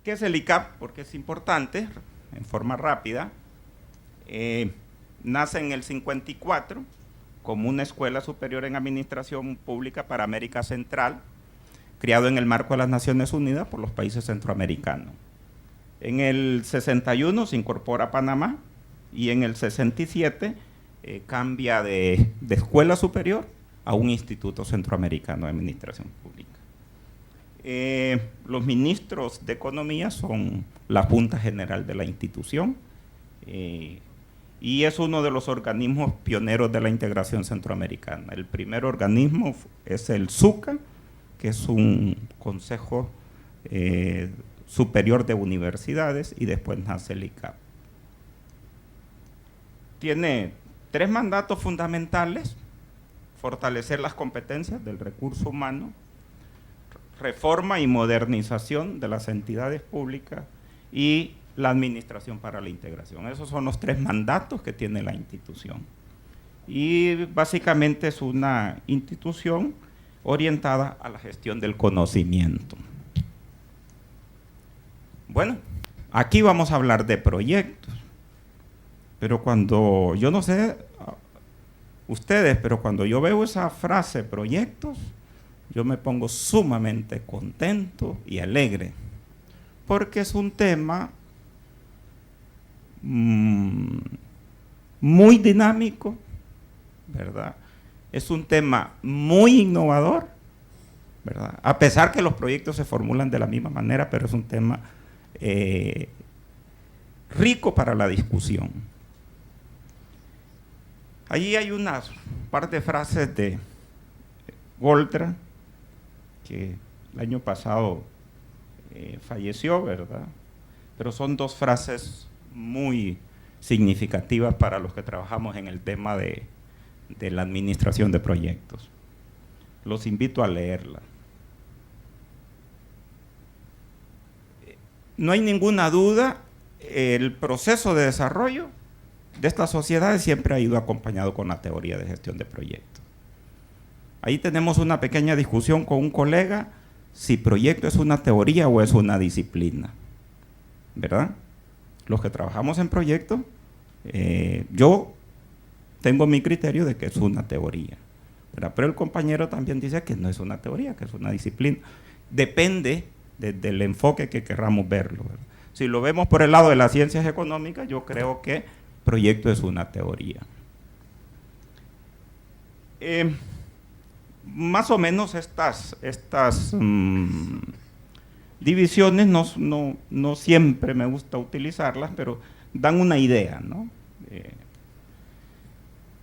¿Qué es el ICAP? Porque es importante, en forma rápida. Nace en el 54 como una escuela superior en administración pública para América Central, creado en el marco de las Naciones Unidas por los países centroamericanos. En el 61 se incorpora a Panamá y en el 67 cambia de escuela superior a un instituto centroamericano de administración pública. Los ministros de Economía son la Junta General de la institución y es uno de los organismos pioneros de la integración centroamericana. El primer organismo es el SUCA, que es un consejo superior de universidades, y después nace el ICAP. Tiene 3 mandatos fundamentales: fortalecer las competencias del recurso humano, reforma y modernización de las entidades públicas y la administración para la integración. Esos son los 3 mandatos que tiene la institución. Y básicamente es una institución orientada a la gestión del conocimiento. Bueno, aquí vamos a hablar de proyectos, pero cuando, yo no sé ustedes, pero cuando yo veo esa frase proyectos, yo me pongo sumamente contento y alegre, porque es un tema muy dinámico, ¿verdad? Es un tema muy innovador, ¿verdad? A pesar que los proyectos se formulan de la misma manera, pero es un tema rico para la discusión. Allí hay unas par de frases de Goltra, que el año pasado falleció, ¿verdad? Pero son 2 frases muy significativas para los que trabajamos en el tema de la administración de proyectos. Los invito a leerla. No hay ninguna duda, el proceso de desarrollo de estas sociedades siempre ha ido acompañado con la teoría de gestión de proyectos. Ahí tenemos una pequeña discusión con un colega si proyecto es una teoría o es una disciplina, ¿verdad? Los que trabajamos en proyectos, yo tengo mi criterio de que es una teoría, ¿verdad? Pero el compañero también dice que no es una teoría, que es una disciplina. Depende del enfoque que querramos verlo, ¿verdad? Si lo vemos por el lado de las ciencias económicas, yo creo que proyecto es una teoría. Más o menos estas divisiones no siempre me gusta utilizarlas, pero dan una idea, ¿no?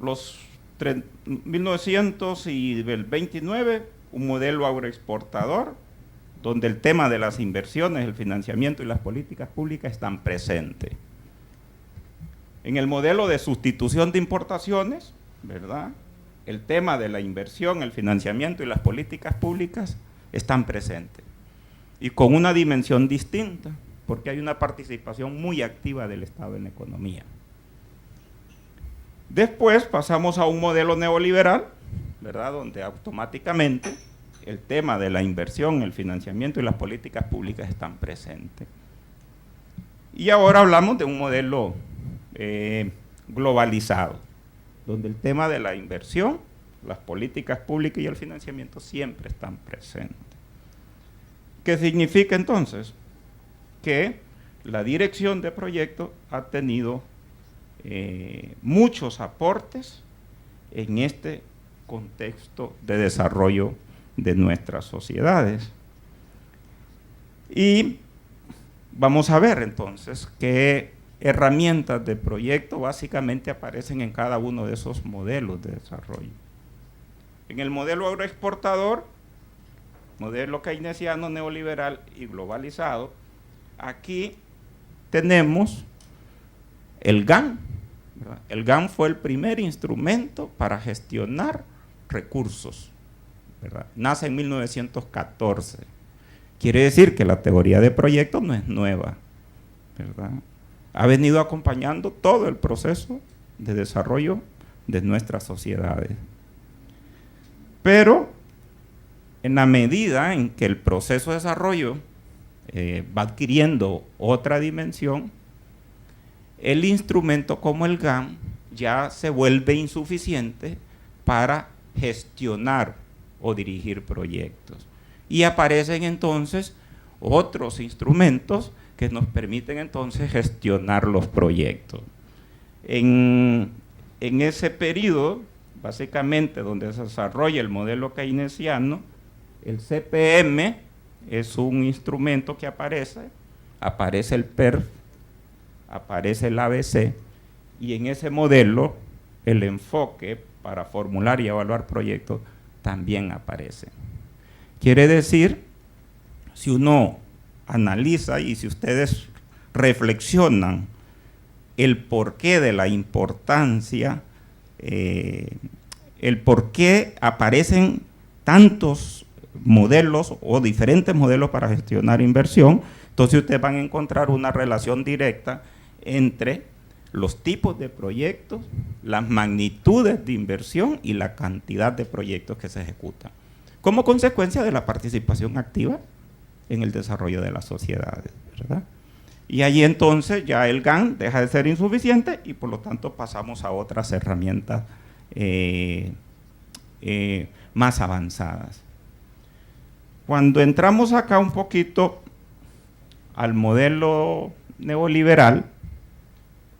Los 1900 y el 29, un modelo agroexportador, donde el tema de las inversiones, el financiamiento y las políticas públicas están presentes. En el modelo de sustitución de importaciones, ¿verdad?, el tema de la inversión, el financiamiento y las políticas públicas están presentes. Y con una dimensión distinta, porque hay una participación muy activa del Estado en la economía. Después pasamos a un modelo neoliberal, ¿verdad?, donde automáticamente el tema de la inversión, el financiamiento y las políticas públicas están presentes. Y ahora hablamos de un modelo globalizado, donde el tema de la inversión, las políticas públicas y el financiamiento siempre están presentes. ¿Qué significa entonces? Que la dirección de proyectos ha tenido muchos aportes en este contexto de desarrollo de nuestras sociedades. Y vamos a ver entonces qué herramientas de proyecto básicamente aparecen en cada uno de esos modelos de desarrollo. En el modelo agroexportador, modelo keynesiano, neoliberal y globalizado, aquí tenemos el GAN, ¿verdad? El GAN fue el primer instrumento para gestionar recursos, ¿verdad? Nace en 1914. Quiere decir que la teoría de proyectos no es nueva, ¿verdad? Ha venido acompañando todo el proceso de desarrollo de nuestras sociedades. Pero en la medida en que el proceso de desarrollo va adquiriendo otra dimensión, el instrumento como el GAN ya se vuelve insuficiente para gestionar o dirigir proyectos. Y aparecen entonces otros instrumentos que nos permiten entonces gestionar los proyectos. En ese periodo, básicamente donde se desarrolla el modelo keynesiano, el CPM es un instrumento que aparece el PERF, aparece el ABC, y en ese modelo el enfoque para formular y evaluar proyectos también aparece. Quiere decir, si uno analiza y si ustedes reflexionan el porqué de la importancia, el por qué aparecen tantos modelos o diferentes modelos para gestionar inversión, entonces ustedes van a encontrar una relación directa entre los tipos de proyectos, las magnitudes de inversión y la cantidad de proyectos que se ejecutan, como consecuencia de la participación activa en el desarrollo de las sociedades, ¿verdad? Y allí entonces ya el GAN deja de ser insuficiente y por lo tanto pasamos a otras herramientas más avanzadas. Cuando entramos acá un poquito al modelo neoliberal,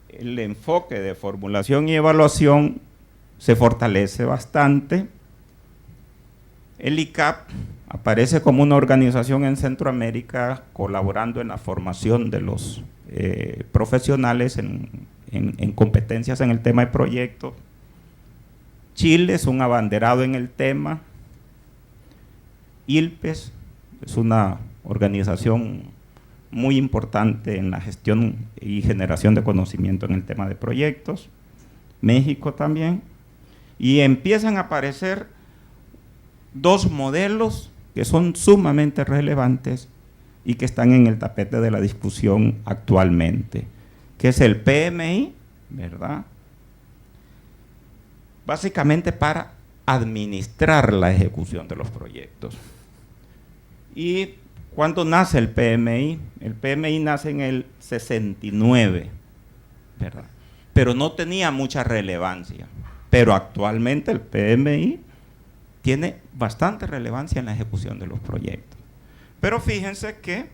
el enfoque de formulación y evaluación se fortalece bastante. El ICAP aparece como una organización en Centroamérica colaborando en la formación de los profesionales en competencias en el tema de proyectos. Chile es un abanderado en el tema. ILPES es una organización muy importante en la gestión y generación de conocimiento en el tema de proyectos. México también. Y empiezan a aparecer dos modelos que son sumamente relevantes y que están en el tapete de la discusión actualmente, que es el PMI, ¿verdad? Básicamente para administrar la ejecución de los proyectos. ¿Y cuándo nace el PMI? El PMI nace en el 69, ¿verdad? Pero no tenía mucha relevancia. Pero actualmente el PMI tiene bastante relevancia en la ejecución de los proyectos. Pero fíjense que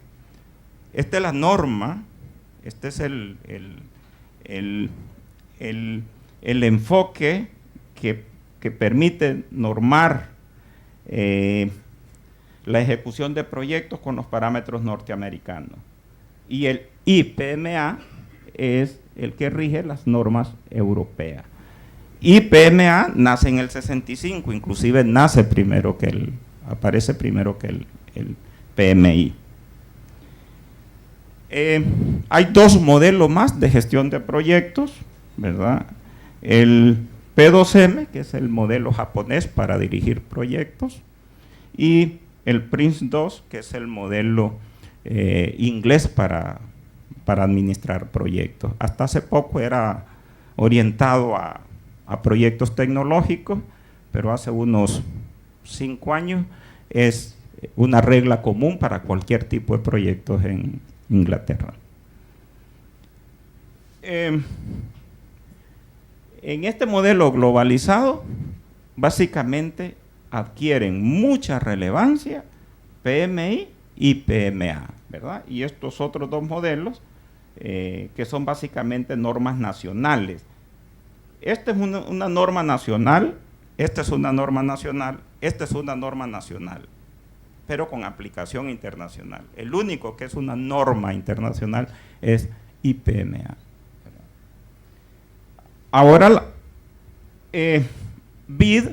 esta es la norma, este es el enfoque que permite normar la ejecución de proyectos con los parámetros norteamericanos. Y el IPMA es el que rige las normas europeas. IPMA nace en el 65, inclusive nace primero que aparece primero que el PMI. Hay dos modelos más de gestión de proyectos, ¿verdad? El P2M, que es el modelo japonés para dirigir proyectos, y el PRINCE2, que es el modelo inglés para administrar proyectos. Hasta hace poco era orientado a proyectos tecnológicos, pero hace unos 5 años es una regla común para cualquier tipo de proyectos en Inglaterra. En este modelo globalizado, básicamente adquieren mucha relevancia PMI y PMA, ¿verdad? Y estos otros dos modelos, que son básicamente normas nacionales. Esta es una norma nacional, esta es una norma nacional, esta es una norma nacional, pero con aplicación internacional. El único que es una norma internacional es IPMA. Ahora, BID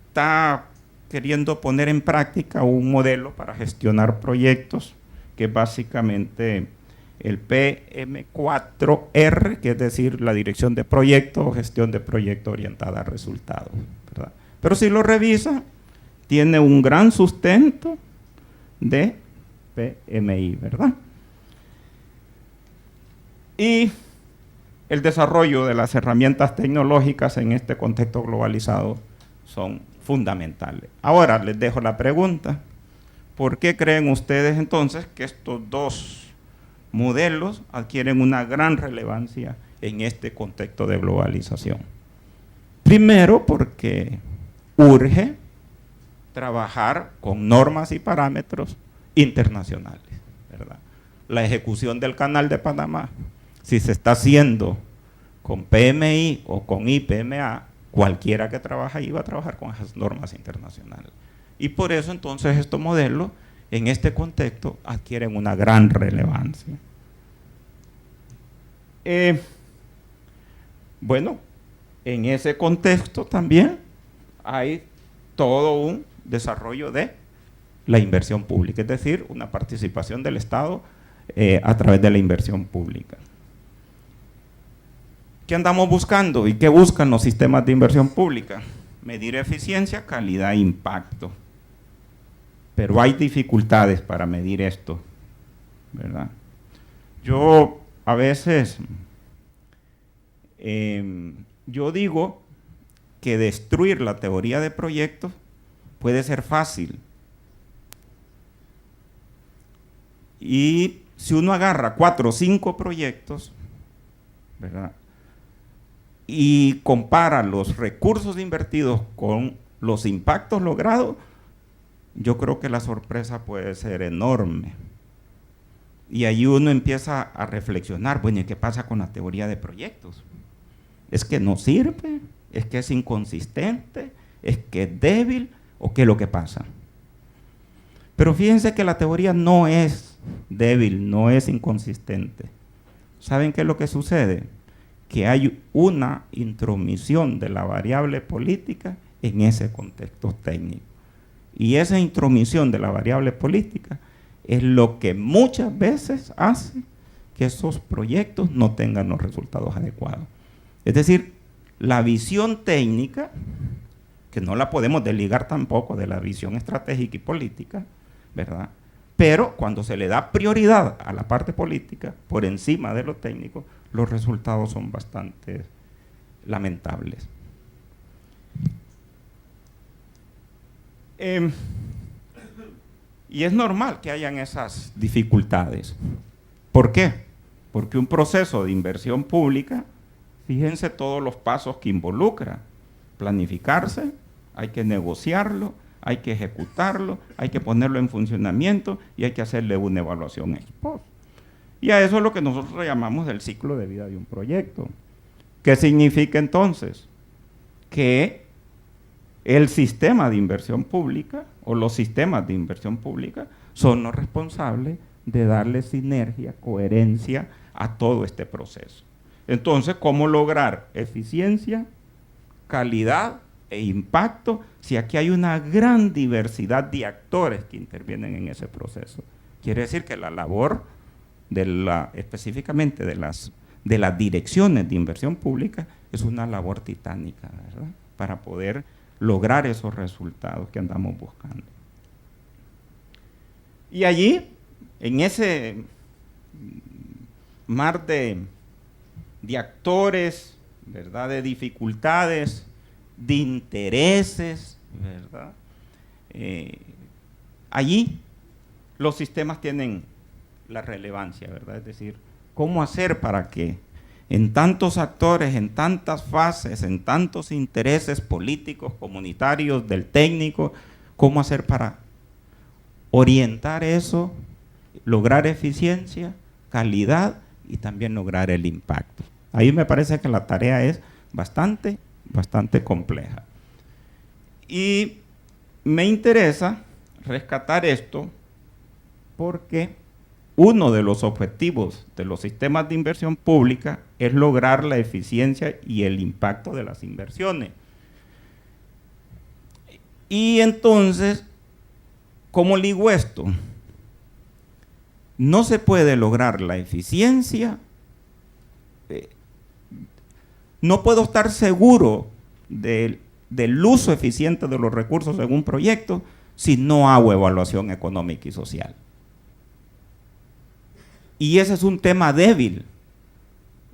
está queriendo poner en práctica un modelo para gestionar proyectos que básicamente el PM4R, que es decir, la dirección de proyectos o gestión de proyectos orientada a resultados, ¿verdad? Pero si lo revisa, tiene un gran sustento de PMI, ¿verdad? Y el desarrollo de las herramientas tecnológicas en este contexto globalizado son fundamentales. Ahora les dejo la pregunta: ¿Por qué creen ustedes entonces que estos dos modelos adquieren una gran relevancia en este contexto de globalización? Primero, porque urge trabajar con normas y parámetros internacionales, ¿verdad? La ejecución del Canal de Panamá, si se está haciendo con PMI o con IPMA, cualquiera que trabaja ahí va a trabajar con esas normas internacionales. Y por eso entonces estos modelos en este contexto adquieren una gran relevancia. Bueno, en ese contexto también hay todo un desarrollo de la inversión pública, es decir, una participación del Estado a través de la inversión pública. ¿Qué andamos buscando y qué buscan los sistemas de inversión pública? Medir eficiencia, calidad e impacto. Pero hay dificultades para medir esto, ¿verdad? Yo a veces, yo digo que destruir la teoría de proyectos puede ser fácil. Y si uno agarra 4 o 5 proyectos, ¿verdad?, y compara los recursos invertidos con los impactos logrados, yo creo que la sorpresa puede ser enorme. Y ahí uno empieza a reflexionar, bueno, ¿y qué pasa con la teoría de proyectos? ¿Es que no sirve? ¿Es que es inconsistente? ¿Es que es débil? ¿O qué es lo que pasa? Pero fíjense que la teoría no es débil, no es inconsistente. ¿Saben qué es lo que sucede? Que hay una intromisión de la variable política en ese contexto técnico. Y esa intromisión de la variable política es lo que muchas veces hace que esos proyectos no tengan los resultados adecuados. Es decir, la visión técnica, que no la podemos desligar tampoco de la visión estratégica y política, ¿verdad?, pero cuando se le da prioridad a la parte política por encima de lo técnico, los resultados son bastante lamentables. Y es normal que hayan esas dificultades. ¿Por qué? Porque un proceso de inversión pública, fíjense todos los pasos que involucra. Planificarse, hay que negociarlo, hay que ejecutarlo, hay que ponerlo en funcionamiento y hay que hacerle una evaluación ex post. Y a eso es lo que nosotros llamamos el ciclo de vida de un proyecto. ¿Qué significa entonces? Que el sistema de inversión pública o los sistemas de inversión pública son los responsables de darle sinergia, coherencia a todo este proceso. Entonces, ¿cómo lograr eficiencia, calidad e impacto si aquí hay una gran diversidad de actores que intervienen en ese proceso? Quiere decir que la labor específicamente de las direcciones de inversión pública es una labor titánica, ¿verdad?, para poder lograr esos resultados que andamos buscando. Y allí, en ese mar de actores, ¿verdad?, de dificultades, de intereses, ¿verdad?, allí los sistemas tienen la relevancia, ¿verdad? Es decir, ¿cómo hacer para que en tantos actores, en tantas fases, en tantos intereses políticos, comunitarios, del técnico, cómo hacer para orientar eso, lograr eficiencia, calidad y también lograr el impacto? Ahí me parece que la tarea es bastante compleja. Y me interesa rescatar esto porque uno de los objetivos de los sistemas de inversión pública es lograr la eficiencia y el impacto de las inversiones. Y entonces, ¿cómo ligo esto? No se puede lograr la eficiencia, no puedo estar seguro del uso eficiente de los recursos en un proyecto si no hago evaluación económica y social. Y ese es un tema débil,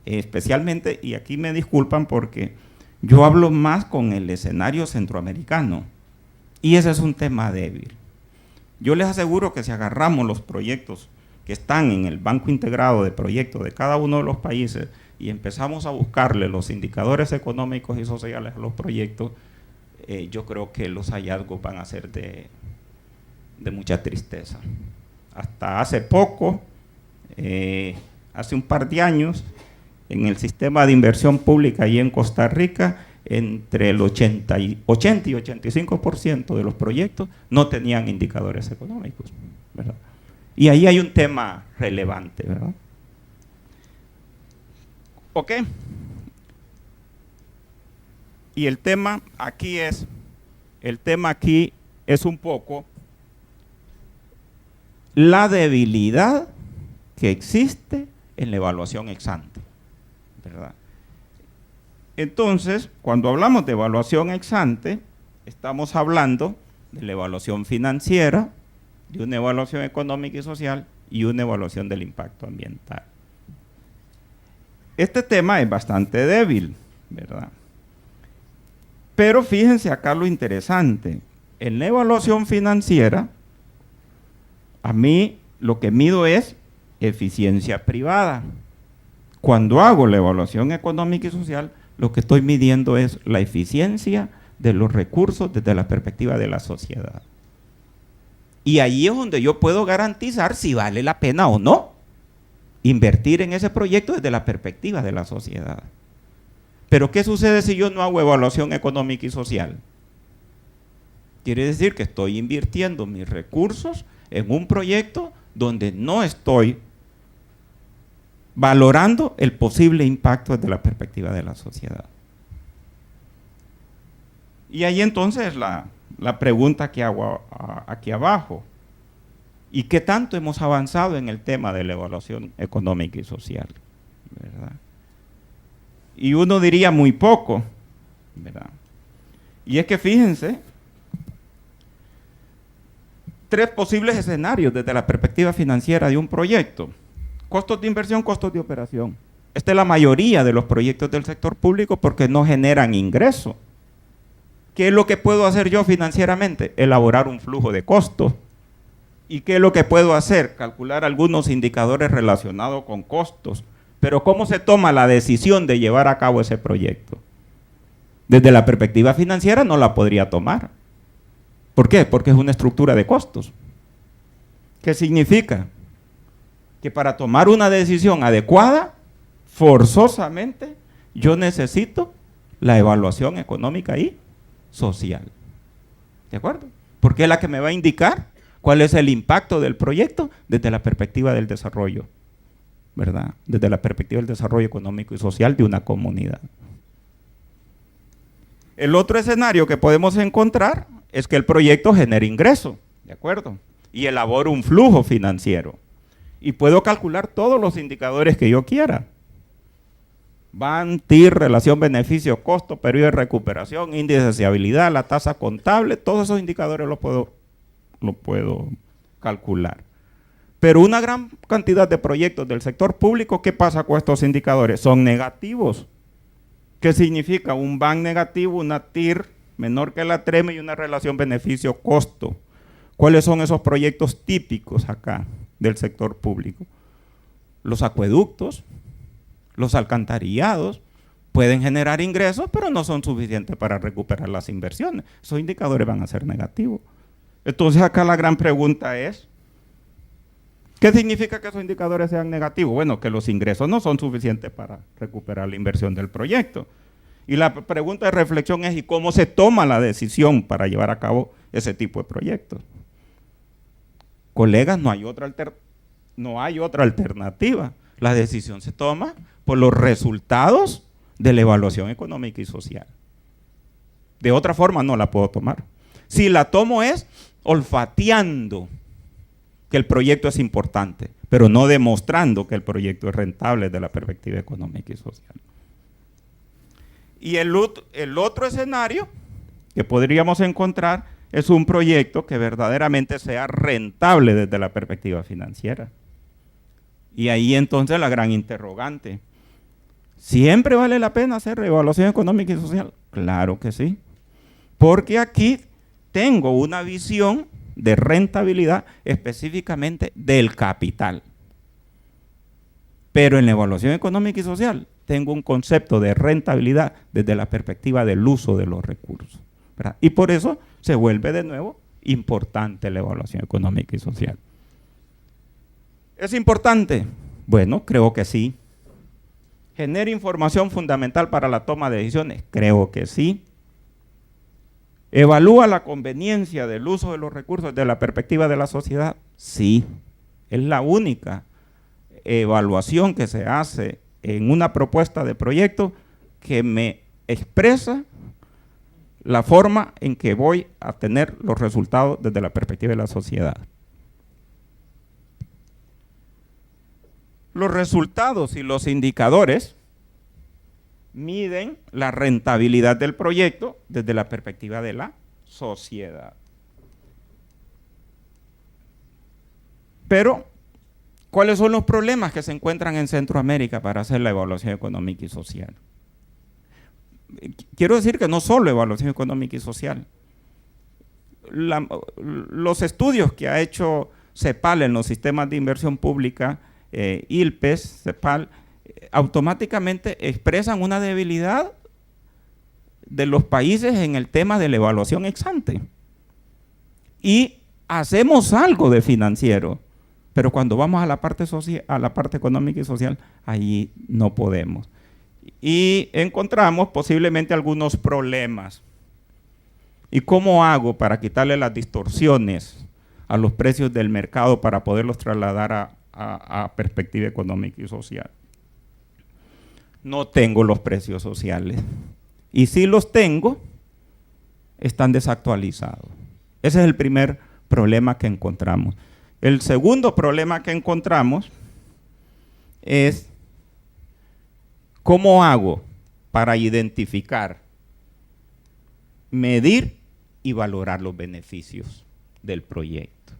especialmente, y aquí me disculpan porque yo hablo más con el escenario centroamericano, y ese es un tema débil. Yo les aseguro que si agarramos los proyectos que están en el banco integrado de proyectos de cada uno de los países y empezamos a buscarle los indicadores económicos y sociales a los proyectos, yo creo que los hallazgos van a ser de mucha tristeza. Hasta hace poco, hace un par de años, en el sistema de inversión pública ahí en Costa Rica, entre el 80 y 85% de los proyectos no tenían indicadores económicos, ¿verdad? Y ahí hay un tema relevante, ¿verdad? ¿Ok? Y el tema aquí es un poco la debilidad que existe en la evaluación ex ante, ¿verdad? Entonces, cuando hablamos de evaluación ex ante, estamos hablando de la evaluación financiera, de una evaluación económica y social y una evaluación del impacto ambiental. Este tema es bastante débil, ¿verdad? Pero fíjense acá lo interesante. En la evaluación financiera, a mí lo que mido es eficiencia privada. Cuando hago la evaluación económica y social, lo que estoy midiendo es la eficiencia de los recursos desde la perspectiva de la sociedad. Y ahí es donde yo puedo garantizar si vale la pena o no invertir en ese proyecto desde la perspectiva de la sociedad. Pero ¿qué sucede si yo no hago evaluación económica y social? Quiere decir que estoy invirtiendo mis recursos en un proyecto donde no estoy valorando el posible impacto desde la perspectiva de la sociedad. Y ahí entonces la pregunta que hago aquí abajo: ¿y qué tanto hemos avanzado en el tema de la evaluación económica y social? ¿Verdad? Y uno diría muy poco, ¿verdad? Y es que fíjense, 3 posibles escenarios desde la perspectiva financiera de un proyecto: costos de inversión, costos de operación. Esta es la mayoría de los proyectos del sector público porque no generan ingreso. ¿Qué es lo que puedo hacer yo financieramente? Elaborar un flujo de costos. ¿Y qué es lo que puedo hacer? Calcular algunos indicadores relacionados con costos. Pero ¿cómo se toma la decisión de llevar a cabo ese proyecto? Desde la perspectiva financiera no la podría tomar. ¿Por qué? Porque es una estructura de costos. ¿Qué significa? Que para tomar una decisión adecuada, forzosamente, yo necesito la evaluación económica y social. ¿De acuerdo? Porque es la que me va a indicar cuál es el impacto del proyecto desde la perspectiva del desarrollo, ¿verdad? Desde la perspectiva del desarrollo económico y social de una comunidad. El otro escenario que podemos encontrar es que el proyecto genere ingreso, ¿de acuerdo? Y elabore un flujo financiero. Y puedo calcular todos los indicadores que yo quiera. BAN, TIR, relación beneficio-costo, periodo de recuperación, índice de deseabilidad, la tasa contable, todos esos indicadores los puedo calcular. Pero una gran cantidad de proyectos del sector público, ¿qué pasa con estos indicadores? Son negativos. ¿Qué significa? Un BAN negativo, una TIR menor que la TREME y una relación beneficio-costo. ¿Cuáles son esos proyectos típicos acá del sector público? Los acueductos, los alcantarillados pueden generar ingresos, pero no son suficientes para recuperar las inversiones. Esos indicadores van a ser negativos. Entonces acá la gran pregunta es, ¿qué significa que esos indicadores sean negativos? Bueno, que los ingresos no son suficientes para recuperar la inversión del proyecto. Y la pregunta de reflexión es, ¿y cómo se toma la decisión para llevar a cabo ese tipo de proyectos? Colegas, no hay otra alternativa. La decisión se toma por los resultados de la evaluación económica y social. De otra forma no la puedo tomar. Si la tomo es olfateando que el proyecto es importante, pero no demostrando que el proyecto es rentable desde la perspectiva económica y social. Y el otro escenario que podríamos encontrar es un proyecto que verdaderamente sea rentable desde la perspectiva financiera. Y ahí entonces la gran interrogante: ¿siempre vale la pena hacer evaluación económica y social? Claro que sí, porque aquí tengo una visión de rentabilidad específicamente del capital. Pero en la evaluación económica y social tengo un concepto de rentabilidad desde la perspectiva del uso de los recursos, ¿verdad? Y por eso se vuelve de nuevo importante la evaluación económica y social. ¿Es importante? Bueno, creo que sí. ¿Genera información fundamental para la toma de decisiones? Creo que sí. ¿Evalúa la conveniencia del uso de los recursos desde la perspectiva de la sociedad? Sí. Es la única evaluación que se hace en una propuesta de proyecto que me expresa la forma en que voy a tener los resultados desde la perspectiva de la sociedad. Los resultados y los indicadores miden la rentabilidad del proyecto desde la perspectiva de la sociedad. Pero, ¿cuáles son los problemas que se encuentran en Centroamérica para hacer la evaluación económica y social? Quiero decir que no solo evaluación económica y social. Los estudios que ha hecho CEPAL en los sistemas de inversión pública, ILPES, CEPAL, automáticamente expresan una debilidad de los países en el tema de la evaluación ex ante. Y hacemos algo de financiero, pero cuando vamos a la parte económica y social, ahí no podemos. Y encontramos posiblemente algunos problemas. ¿Y cómo hago para quitarle las distorsiones a los precios del mercado para poderlos trasladar a perspectiva económica y social? No tengo los precios sociales. Y si los tengo, están desactualizados. Ese es el primer problema que encontramos. El segundo problema que encontramos es ¿cómo hago para identificar, medir y valorar los beneficios del proyecto?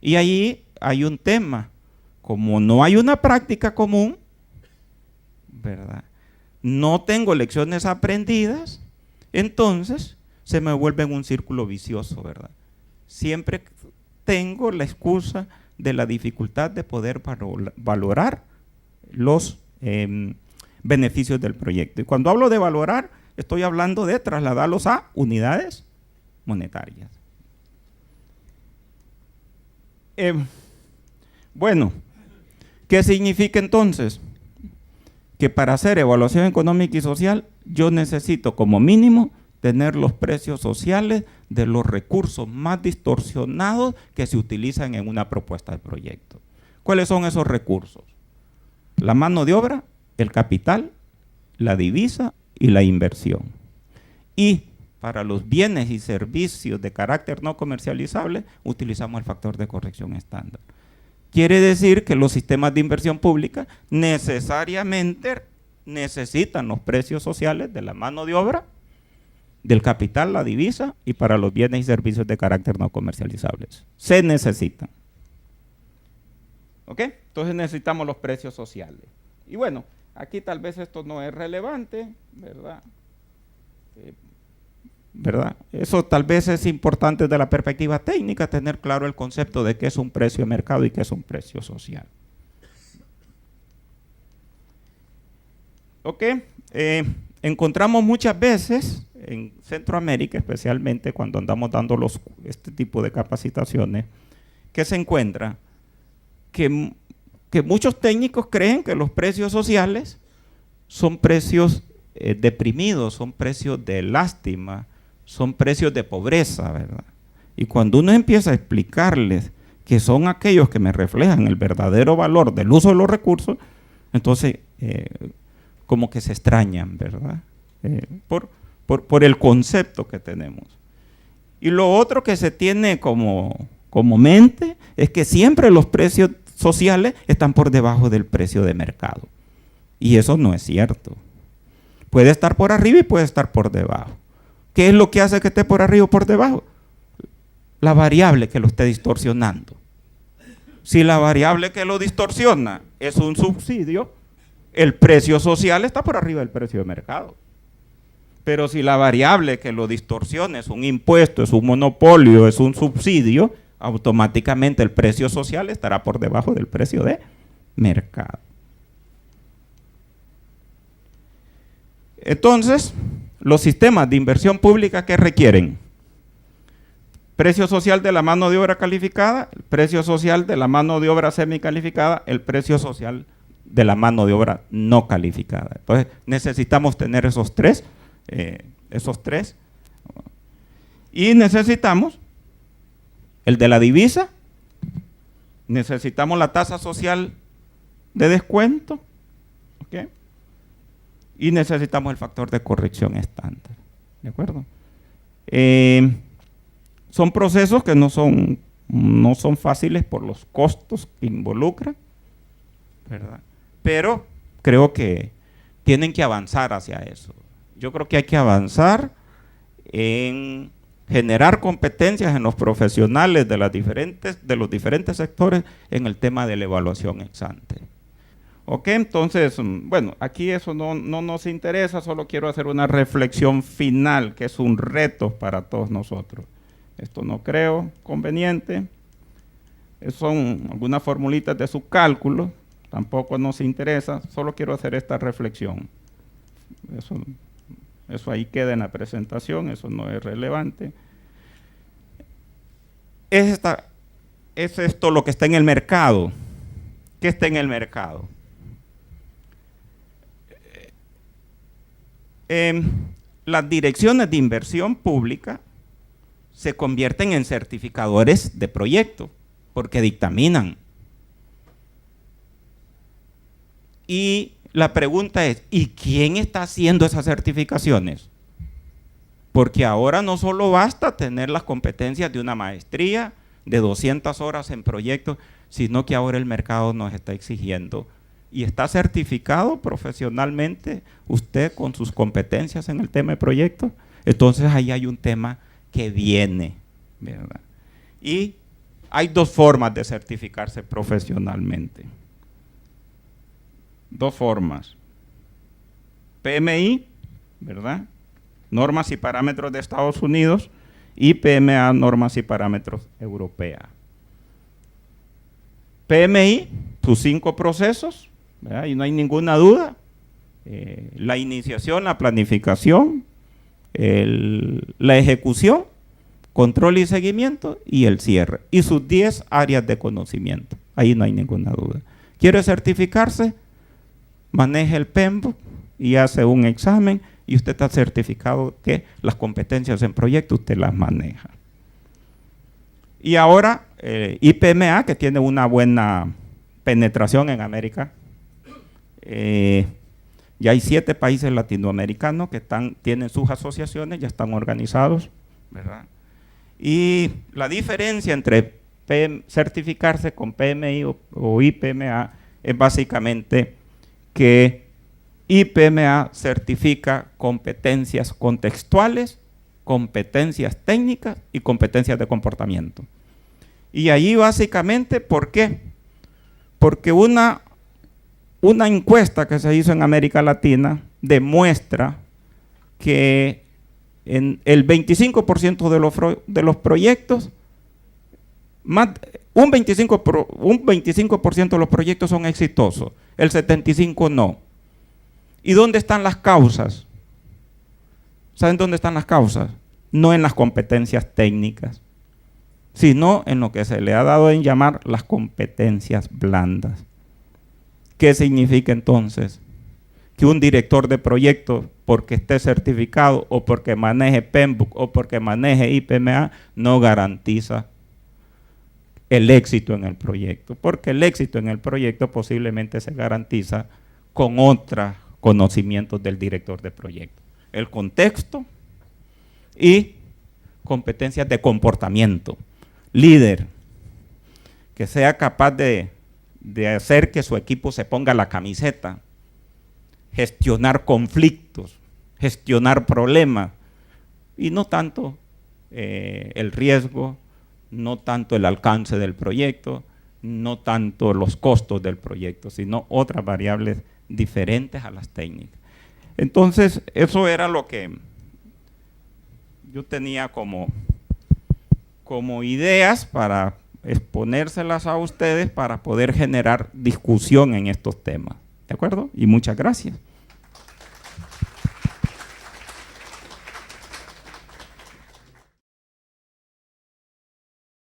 Y ahí hay un tema. Como no hay una práctica común, ¿verdad? No tengo lecciones aprendidas, entonces se me vuelve en un círculo vicioso, ¿verdad? Siempre tengo la excusa de la dificultad de poder valorar los beneficios del proyecto. Y cuando hablo de valorar, estoy hablando de trasladarlos a unidades monetarias. Bueno, ¿qué significa entonces? Que para hacer evaluación económica y social, yo necesito como mínimo tener los precios sociales de los recursos más distorsionados que se utilizan en una propuesta de proyecto. ¿Cuáles son esos recursos? La mano de obra, el capital, la divisa y la inversión. Y para los bienes y servicios de carácter no comercializable, utilizamos el factor de corrección estándar. Quiere decir que los sistemas de inversión pública necesariamente necesitan los precios sociales de la mano de obra, del capital, la divisa y para los bienes y servicios de carácter no comercializables. Se necesitan. ¿Ok? Entonces necesitamos los precios sociales. Y bueno, aquí tal vez esto no es relevante, ¿verdad? ¿Verdad? Eso tal vez es importante desde la perspectiva técnica, tener claro el concepto de qué es un precio de mercado y qué es un precio social. ¿Ok? Encontramos muchas veces en Centroamérica, especialmente cuando andamos dando este tipo de capacitaciones, que se encuentra que muchos técnicos creen que los precios sociales son precios deprimidos, son precios de lástima, son precios de pobreza, ¿verdad? Y cuando uno empieza a explicarles que son aquellos que me reflejan el verdadero valor del uso de los recursos, entonces como que se extrañan, ¿verdad? Por el concepto que tenemos. Y lo otro que se tiene como mente es que siempre los precios sociales están por debajo del precio de mercado. Y eso no es cierto. Puede estar por arriba y puede estar por debajo. ¿Qué es lo que hace que esté por arriba o por debajo? La variable que lo esté distorsionando. Si la variable que lo distorsiona es un subsidio, el precio social está por arriba del precio de mercado. Pero si la variable que lo distorsiona es un impuesto, es un monopolio, es un subsidio, automáticamente el precio social estará por debajo del precio de mercado. Entonces, los sistemas de inversión pública, ¿qué requieren? Precio social de la mano de obra calificada, el precio social de la mano de obra semicalificada, el precio social de la mano de obra no calificada. Entonces, necesitamos tener esos tres. Y necesitamos el de la divisa, necesitamos la tasa social de descuento, ¿okay? Y necesitamos el factor de corrección estándar, ¿de acuerdo? Son procesos que no son fáciles por los costos que involucran, ¿verdad? Pero creo que tienen que avanzar hacia eso. Yo creo que hay que avanzar en generar competencias en los profesionales de los diferentes sectores en el tema de la evaluación ex ante. Ok, entonces, bueno, aquí eso no nos interesa, solo quiero hacer una reflexión final, que es un reto para todos nosotros. Esto no creo conveniente, son algunas formulitas de sus cálculos, tampoco nos interesa, solo quiero hacer esta reflexión. Eso ahí queda en la presentación, eso no es relevante. Es esto lo que está en el mercado. ¿Qué está en el mercado? Las direcciones de inversión pública se convierten en certificadores de proyectos porque dictaminan. Y la pregunta es, ¿y quién está haciendo esas certificaciones? Porque ahora no solo basta tener las competencias de una maestría de 200 horas en proyectos, sino que ahora el mercado nos está exigiendo y está certificado profesionalmente usted con sus competencias en el tema de proyectos. Entonces ahí hay un tema que viene, ¿verdad? Y hay dos formas de certificarse profesionalmente. Dos formas. PMI, ¿verdad? Normas y parámetros de Estados Unidos, y PMA, normas y parámetros europeas. PMI, sus 5 procesos, ¿verdad? Y no hay ninguna duda. La iniciación, la planificación, la ejecución, control y seguimiento y el cierre. Y sus 10 áreas de conocimiento. Ahí no hay ninguna duda. ¿Quiere certificarse? Maneje el PMBOK y hace un examen y usted está certificado que las competencias en proyecto usted las maneja. Y ahora IPMA, que tiene una buena penetración en América, ya hay 7 países latinoamericanos que tienen sus asociaciones, ya están organizados, ¿verdad? Y la diferencia entre certificarse con PMI o IPMA es básicamente que IPMA certifica competencias contextuales, competencias técnicas y competencias de comportamiento. Y ahí básicamente, ¿por qué? Porque una encuesta que se hizo en América Latina demuestra que en el 25% de los proyectos, un 25% de los proyectos son exitosos, el 75% no. ¿Y dónde están las causas? ¿Saben dónde están las causas? No en las competencias técnicas, sino en lo que se le ha dado en llamar las competencias blandas. ¿Qué significa entonces? Que un director de proyecto, porque esté certificado o porque maneje PMBOK o porque maneje IPMA, no garantiza el éxito en el proyecto, porque el éxito en el proyecto posiblemente se garantiza con otros conocimientos del director de proyecto. El contexto y competencias de comportamiento. Líder, que sea capaz de hacer que su equipo se ponga la camiseta, gestionar conflictos, gestionar problemas, y no tanto el riesgo, no tanto el alcance del proyecto, no tanto los costos del proyecto, sino otras variables diferentes a las técnicas. Entonces, eso era lo que yo tenía como ideas para exponérselas a ustedes para poder generar discusión en estos temas. ¿De acuerdo? Y muchas gracias.